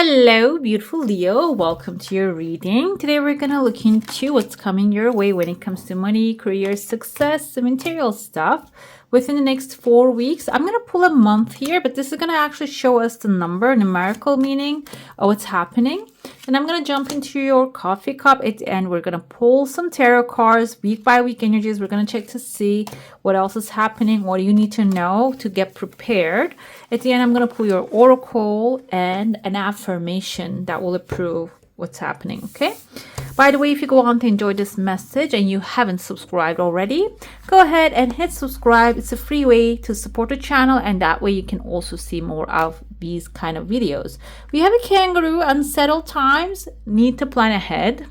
Hello, beautiful Leo. Welcome to your reading. Today we're going to look into what's coming your way when it comes to money, career, success, the material stuff within the next 4 weeks. I'm going to pull a month here, but this is going to actually show us the number, numerical meaning of what's happening. And I'm going to jump into your coffee cup at the end. We're going to pull some tarot cards, week by week energies. We're going to check to see what else is happening, what you need to know to get prepared. At the end, I'm going to pull your oracle and an affirmation that will approve what's happening, okay? By the way, if you go on to enjoy this message and you haven't subscribed already, go ahead and hit subscribe. It's a free way to support the channel, and that way you can also see more of these kind of videos. We have a kangaroo, unsettled times, need to plan ahead.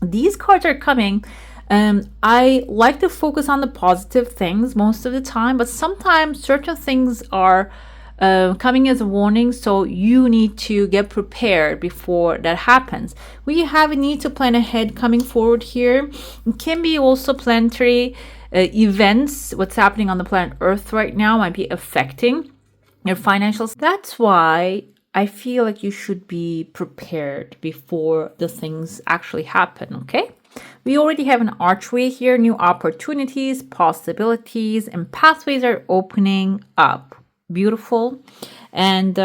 These cards are coming. I like to focus on the positive things most of the time, but sometimes certain things are coming as a warning, so you need to get prepared before that happens. We have a need to plan ahead coming forward here. It can be also planetary events. What's happening on the planet Earth right now might be affecting your financials. That's why I feel like you should be prepared before the things actually happen, okay? We already have an archway here, new opportunities, possibilities, and pathways are opening up. Beautiful. And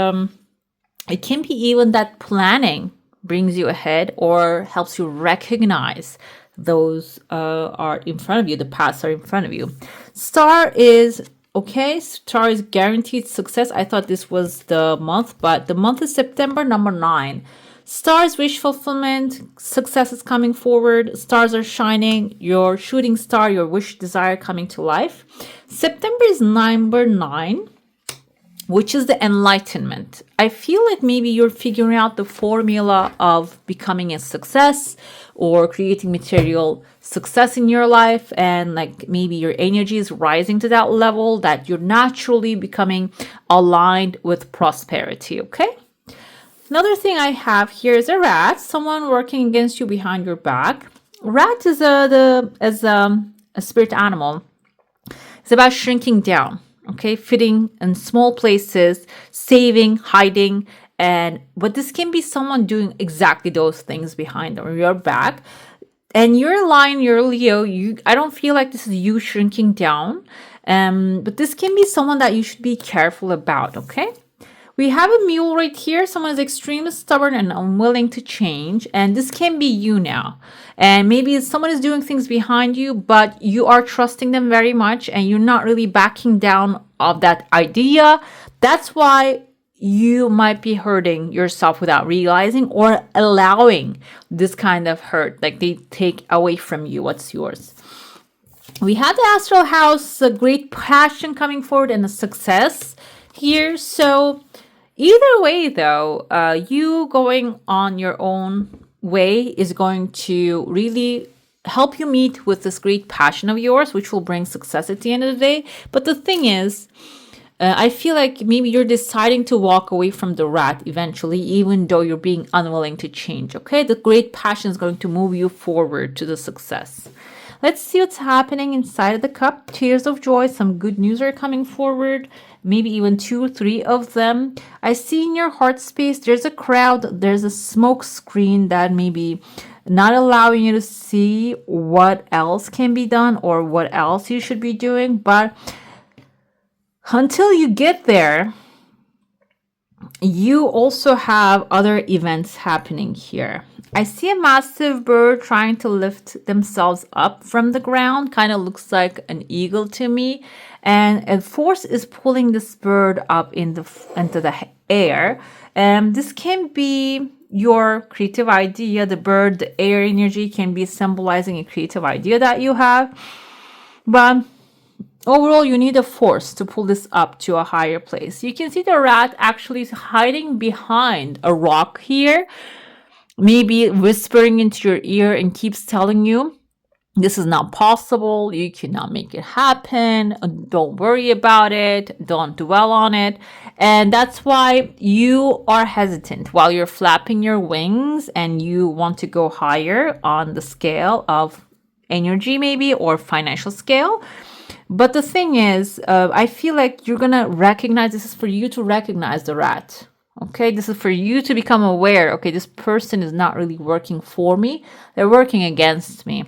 it can be even that planning brings you ahead or helps you recognize those are in front of you, the paths are in front of you. Star is okay, star is guaranteed success. I thought this was the month, but the month is September, number 9. Stars, wish fulfillment, success is coming forward. Stars are shining. Your shooting star, your wish, desire coming to life. September is number 9, which is the enlightenment. I feel like maybe you're figuring out the formula of becoming a success or creating material success in your life. And like maybe your energy is rising to that level that you're naturally becoming aligned with prosperity, okay? Another thing I have here is a rat, someone working against you behind your back. Rat is a spirit animal. It's about shrinking down, okay? Fitting in small places, saving, hiding. But this can be someone doing exactly those things behind your back. And you're Lion, you're Leo. I don't feel like this is you shrinking down. But this can be someone that you should be careful about, okay? We have a mule right here. Someone is extremely stubborn and unwilling to change. And this can be you now. And maybe someone is doing things behind you, but you are trusting them very much and you're not really backing down of that idea. That's why you might be hurting yourself without realizing or allowing this kind of hurt. Like they take away from you what's yours. We have the astral house, a great passion coming forward and a success here. So either way, though, you going on your own way is going to really help you meet with this great passion of yours, which will bring success at the end of the day. But the thing is, I feel like maybe you're deciding to walk away from the rat eventually, even though you're being unwilling to change, okay? The great passion is going to move you forward to the success. Let's see what's happening inside of the cup. Tears of joy, some good news are coming forward. Maybe even 2 or 3 of them. I see in your heart space, there's a crowd, there's a smoke screen that maybe not allowing you to see what else can be done or what else you should be doing. But until you get there, you also have other events happening here. I see a massive bird trying to lift themselves up from the ground. Kind of looks like an eagle to me. And a force is pulling this bird up into the air. This can be your creative idea. The bird, the air energy can be symbolizing a creative idea that you have. But overall, you need a force to pull this up to a higher place. You can see the rat actually hiding behind a rock here. Maybe whispering into your ear and keeps telling you, this is not possible. You cannot make it happen. Don't worry about it. Don't dwell on it. And that's why you are hesitant while you're flapping your wings and you want to go higher on the scale of energy maybe or financial scale. But the thing is, I feel like you're going to recognize, this is for you to recognize the rat. Okay, this is for you to become aware. Okay, this person is not really working for me. They're working against me.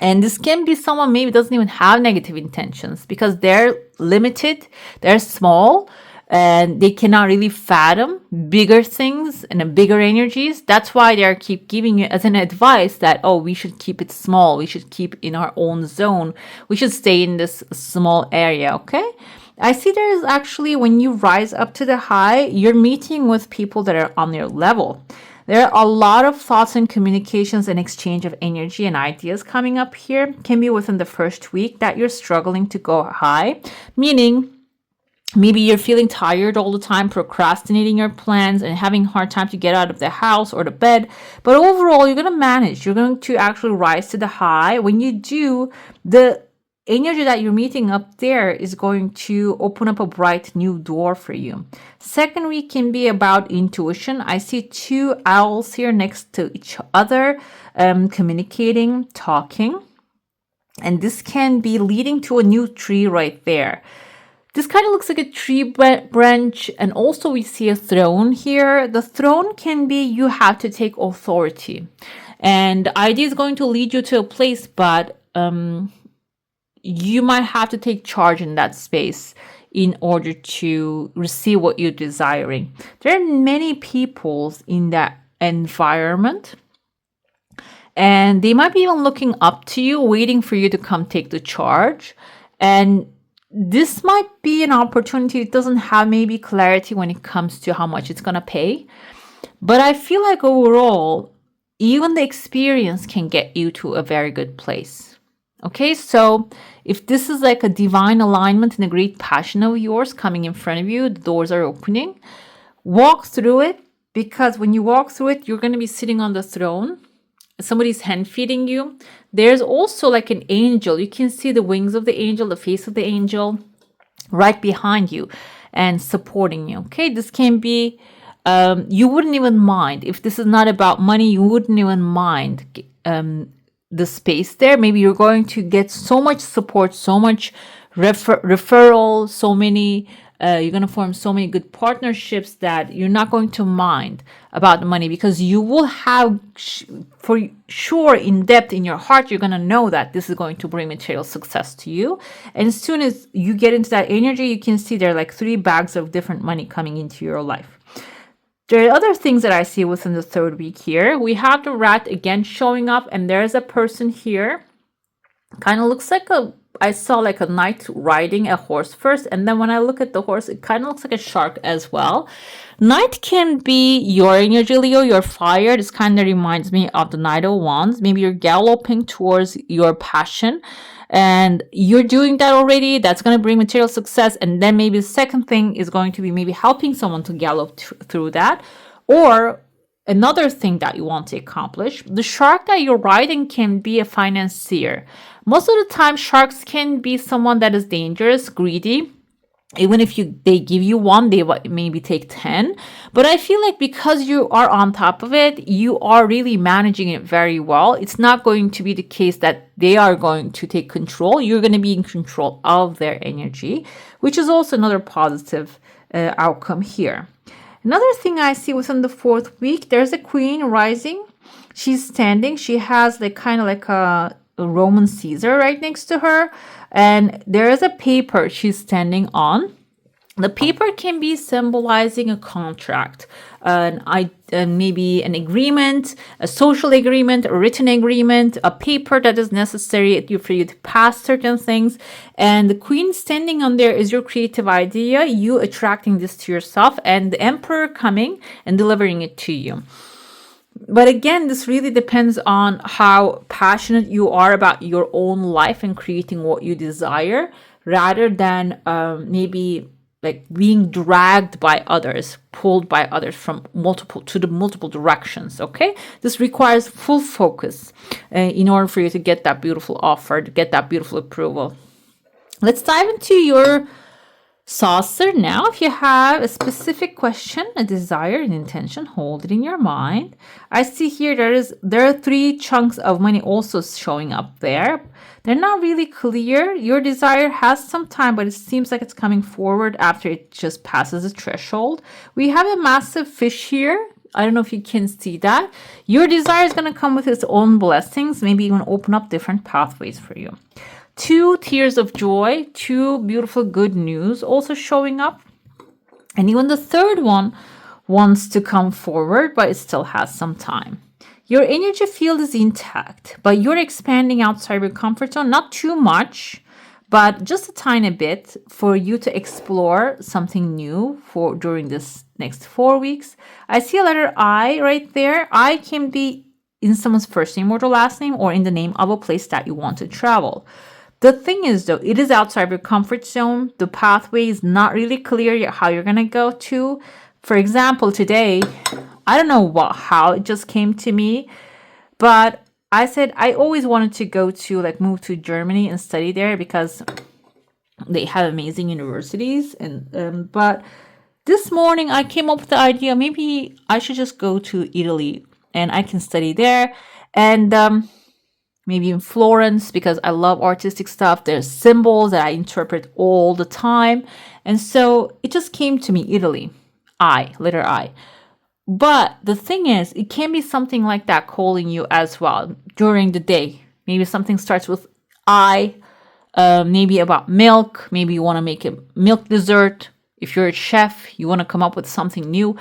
And this can be someone maybe doesn't even have negative intentions because they're limited, they're small, and they cannot really fathom bigger things and bigger energies. That's why they keep giving you as an advice that, oh, we should keep it small. We should keep in our own zone. We should stay in this small area, okay? I see there is actually, when you rise up to the high, you're meeting with people that are on your level. There are a lot of thoughts and communications and exchange of energy and ideas coming up here. Can be within the first week that you're struggling to go high, meaning maybe you're feeling tired all the time, procrastinating your plans and having a hard time to get out of the house or the bed. But overall, you're going to manage. You're going to actually rise to the high. When you do, the energy that you're meeting up there is going to open up a bright new door for you. Second week can be about intuition. I see two owls here next to each other, communicating, talking. And this can be leading to a new tree right there. This kind of looks like a tree branch, and also we see a throne here. The throne can be you have to take authority. And the idea is going to lead you to a place, but you might have to take charge in that space in order to receive what you're desiring. There are many people in that environment, and they might be even looking up to you, waiting for you to come take the charge. And this might be an opportunity. It doesn't have maybe clarity when it comes to how much it's going to pay. But I feel like overall, even the experience can get you to a very good place. Okay, so if this is like a divine alignment and a great passion of yours coming in front of you, the doors are opening, walk through it, because when you walk through it, you're going to be sitting on the throne. Somebody's hand feeding you. There's also like an angel. You can see the wings of the angel, the face of the angel right behind you and supporting you. Okay, this can be, you wouldn't even mind. If this is not about money, you wouldn't even mind the space there. Maybe you're going to get so much support, so much referral, so many, you're going to form so many good partnerships that you're not going to mind about the money, because you will have for sure in depth in your heart, you're going to know that this is going to bring material success to you. And as soon as you get into that energy, you can see there are like 3 bags of different money coming into your life. There are other things that I see within the third week here. We have the rat again showing up, and there's a person here. Kind of looks like I saw like a knight riding a horse first, and then when I look at the horse, it kind of looks like a shark as well. Knight can be your energy, Leo, your fire. This kind of reminds me of the Knight of Wands. Maybe you're galloping towards your passion, and you're doing that already. That's going to bring material success. And then maybe the second thing is going to be maybe helping someone to gallop through that. Or another thing that you want to accomplish. The shark that you're riding can be a financier. Most of the time, sharks can be someone that is dangerous, greedy. Even if they give you 1, they maybe take 10. But I feel like because you are on top of it, you are really managing it very well. It's not going to be the case that they are going to take control. You're going to be in control of their energy, which is also another positive outcome here. Another thing I see within the 4th week, there's a queen rising. She's standing. She has like kind of like a Roman Caesar right next to her. And there is a paper she's standing on. The paper can be symbolizing a contract, maybe an agreement, a social agreement, a written agreement, a paper that is necessary for you to pass certain things. And the queen standing on there is your creative idea, you attracting this to yourself, and the emperor coming and delivering it to you. But again, this really depends on how passionate you are about your own life and creating what you desire, rather than maybe like being dragged by others, pulled by others from multiple directions. Okay, this requires full focus in order for you to get that beautiful offer, to get that beautiful approval. Let's dive into your Saucer, now if you have a specific question, a desire, an intention, hold it in your mind. I see here there are 3 chunks of money also showing up there. They're not really clear. Your desire has some time, but it seems like it's coming forward after it just passes a threshold. We have a massive fish here. I don't know if you can see that. Your desire is going to come with its own blessings, maybe even open up different pathways for you. 2 tears of joy, 2 beautiful good news also showing up. And even the third one wants to come forward, but it still has some time. Your energy field is intact, but you're expanding outside your comfort zone, not too much, but just a tiny bit for you to explore something new for during this next 4 weeks. I see a letter I right there. I can be in someone's first name or the last name, or in the name of a place that you want to travel. The thing is, though, it is outside your comfort zone. The pathway is not really clear yet how you're going to go to. For example, today, I don't know how it just came to me, but I said I always wanted to go to, like, move to Germany and study there because they have amazing universities. But this morning I came up with the idea, maybe I should just go to Italy and I can study there. And maybe in Florence, because I love artistic stuff. There's symbols that I interpret all the time. And so it just came to me, Italy, letter I. But the thing is, it can be something like that calling you as well during the day. Maybe something starts with I, maybe about milk. Maybe you want to make a milk dessert. If you're a chef, you want to come up with something new.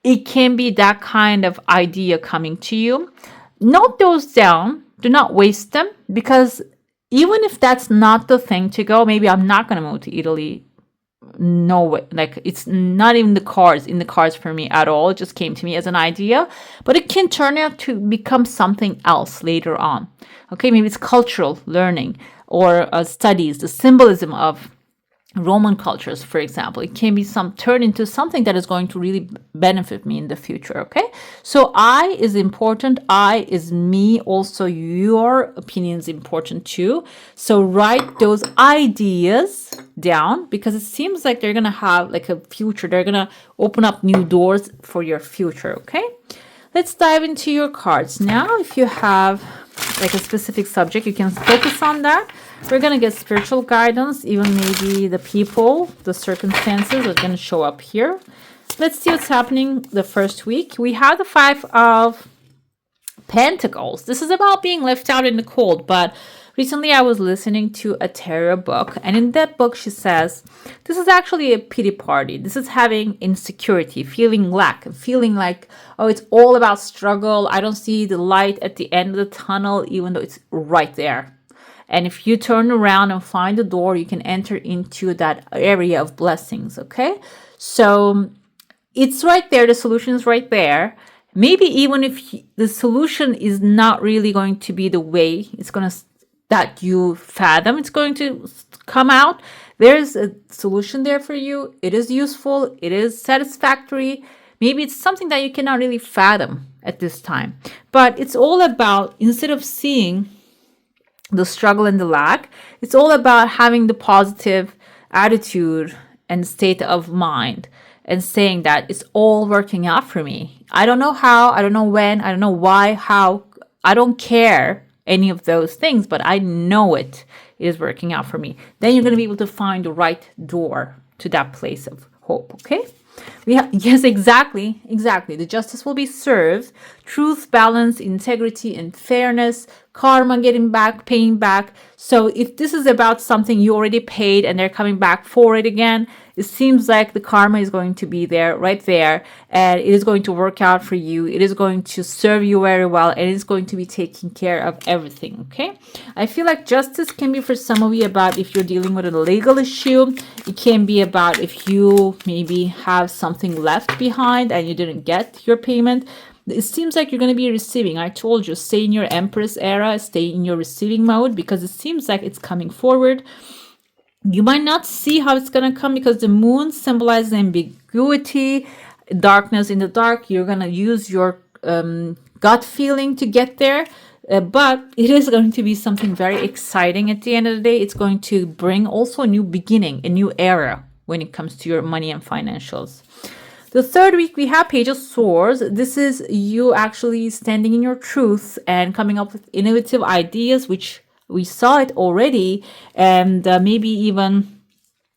It can be that kind of idea coming to you. Note those down. Do not waste them, because even if that's not the thing to go, maybe I'm not going to move to Italy. No way. Like, it's not even in the cards for me at all. It just came to me as an idea, but it can turn out to become something else later on. Okay, maybe it's cultural learning or studies, the symbolism of Roman cultures, for example. It can be turn into something that is going to really benefit me in the future. Okay, so I is important. I is me. Also, your opinion is important too. So write those ideas down, because it seems like they're gonna have like a future. They're gonna open up new doors for your future. Okay, let's dive into your cards now. If you have like a specific subject, you can focus on that. We're going to get spiritual guidance, even maybe the people, the circumstances are going to show up here. Let's see what's happening the first week. We have the 5 of Pentacles. This is about being left out in the cold, but recently I was listening to a tarot book, and in that book she says, this is actually a pity party. This is having insecurity, feeling lack, feeling like, oh, it's all about struggle. I don't see the light at the end of the tunnel, even though it's right there. And if you turn around and find the door, you can enter into that area of blessings, okay? So it's right there. The solution is right there. Maybe even if the solution is not really going to be the way it's going to that you fathom, it's going to come out. There's a solution there for you. It is useful. It is satisfactory. Maybe it's something that you cannot really fathom at this time. But it's all about, instead of seeing the struggle and the lack, it's all about having the positive attitude and state of mind and saying that it's all working out for me. I don't know how, I don't know when, I don't know why, how, I don't care any of those things, but I know it is working out for me. Then you're going to be able to find the right door to that place of hope, okay? Yes, exactly. The justice will be served. Truth, balance, integrity, and fairness. Karma, getting back, paying back. So if this is about something you already paid and they're coming back for it again, it seems like the karma is going to be there, right there, and it is going to work out for you. It is going to serve you very well, and it's going to be taking care of everything, okay? I feel like justice can be for some of you about if you're dealing with a legal issue. It can be about if you maybe have something left behind and you didn't get your payment. It seems like you're going to be receiving. I told you, stay in your Empress era, stay in your receiving mode, because it seems like it's coming forward. You might not see how it's going to come because the moon symbolizes ambiguity, darkness in the dark. You're going to use your gut feeling to get there. But it is going to be something very exciting at the end of the day. It's going to bring also a new beginning, a new era, when it comes to your money and financials. The third week, we have Page of Swords. This is you actually standing in your truth and coming up with innovative ideas, which we saw it already. And maybe even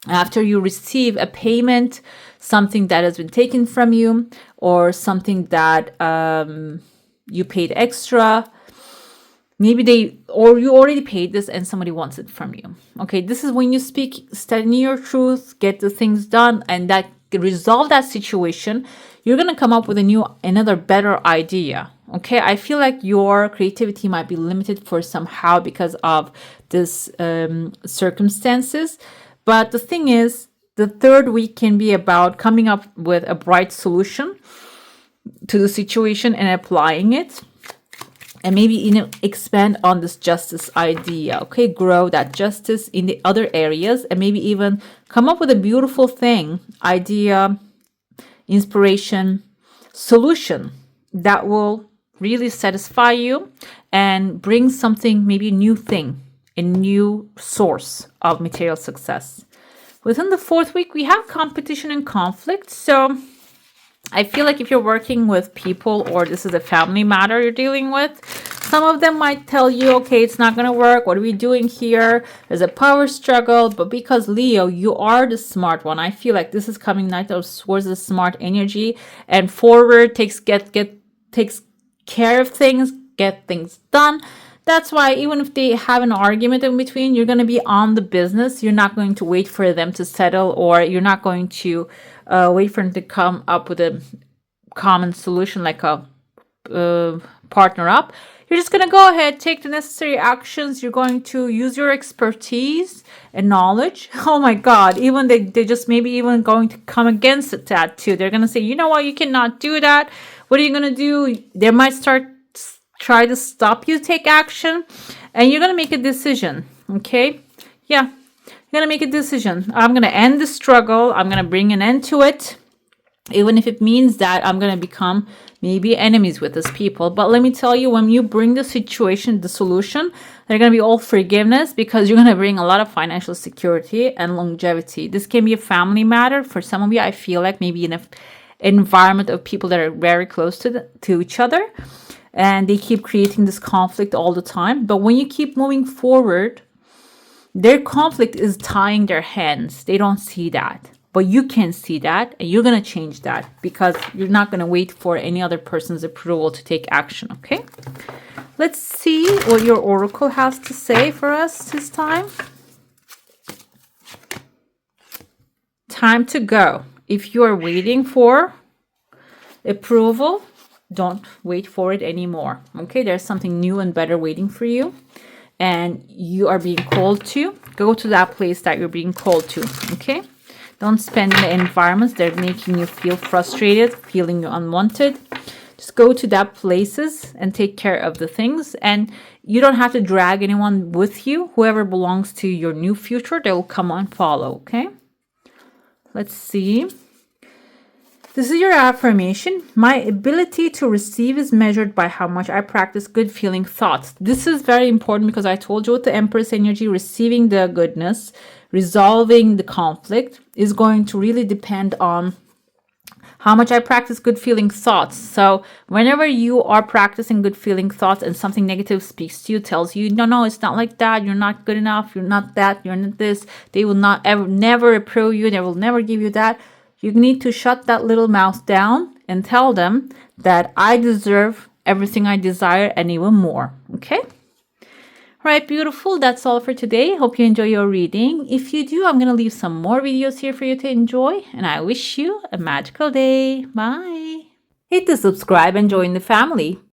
after you receive a payment, something that has been taken from you, or something that you paid extra. Maybe or you already paid this and somebody wants it from you. Okay, this is when you speak, stand in your truth, get the things done, and that resolve that situation. You're going to come up with another better idea. Okay, I feel like your creativity might be limited for somehow because of this circumstances. But the thing is, the third week can be about coming up with a bright solution to the situation and applying it. And maybe expand on this justice idea, okay? Grow that justice in the other areas, and maybe even come up with a beautiful thing, idea, inspiration, solution that will really satisfy you and bring something, maybe a new thing, a new source of material success. Within the fourth week, we have competition and conflict. So I feel like if you're working with people or this is a family matter you're dealing with, some of them might tell you, okay, it's not going to work. What are we doing here? There's a power struggle. But because Leo, you are the smart one. I feel like this is coming Knight of Swords, the smart energy, and forward takes care of things, get things done. That's why even if they have an argument in between, you're going to be on the business. You're not going to wait for them to settle, or you're not going to wait for them to come up with a common solution like a partner up. You're just going to go ahead, take the necessary actions. You're going to use your expertise and knowledge. Oh my God, even they just maybe even going to come against that too. They're going to say, you know what, you cannot do that. What are you going to do? They might try to stop you take action, and you're going to make a decision. Okay, yeah, you're going to make a decision. I'm going to end the struggle. I'm going to bring an end to it, even if it means that I'm going to become maybe enemies with these people. But let me tell you, when you bring the situation, the solution, they're going to be all forgiveness, because you're going to bring a lot of financial security and longevity. This can be a family matter for some of you. I feel like maybe in an environment of people that are very close to each other, and they keep creating this conflict all the time. But when you keep moving forward, their conflict is tying their hands. They don't see that. But you can see that, and you're going to change that, because you're not going to wait for any other person's approval to take action, okay? Let's see what your oracle has to say for us this time. Time to go. If you are waiting for approval, don't wait for it anymore. Okay, there's something new and better waiting for you, and you are being called to go to that place that you're being called to. Okay, don't spend in the environments that are making you feel frustrated, feeling unwanted. Just go to that places and take care of the things, and you don't have to drag anyone with you. Whoever belongs to your new future, they will come and follow. Okay, let's see. This is your affirmation. My ability to receive is measured by how much I practice good feeling thoughts. This is very important, because I told you with the Empress energy, receiving the goodness, resolving the conflict is going to really depend on how much I practice good feeling thoughts. So whenever you are practicing good feeling thoughts and something negative speaks to you, tells you, no, it's not like that. You're not good enough. You're not that. You're not this. They will not never approve you. They will never give you that. You need to shut that little mouth down and tell them that I deserve everything I desire and even more. Okay? All right, beautiful. That's all for today. Hope you enjoy your reading. If you do, I'm going to leave some more videos here for you to enjoy. And I wish you a magical day. Bye. Hit the subscribe and join the family.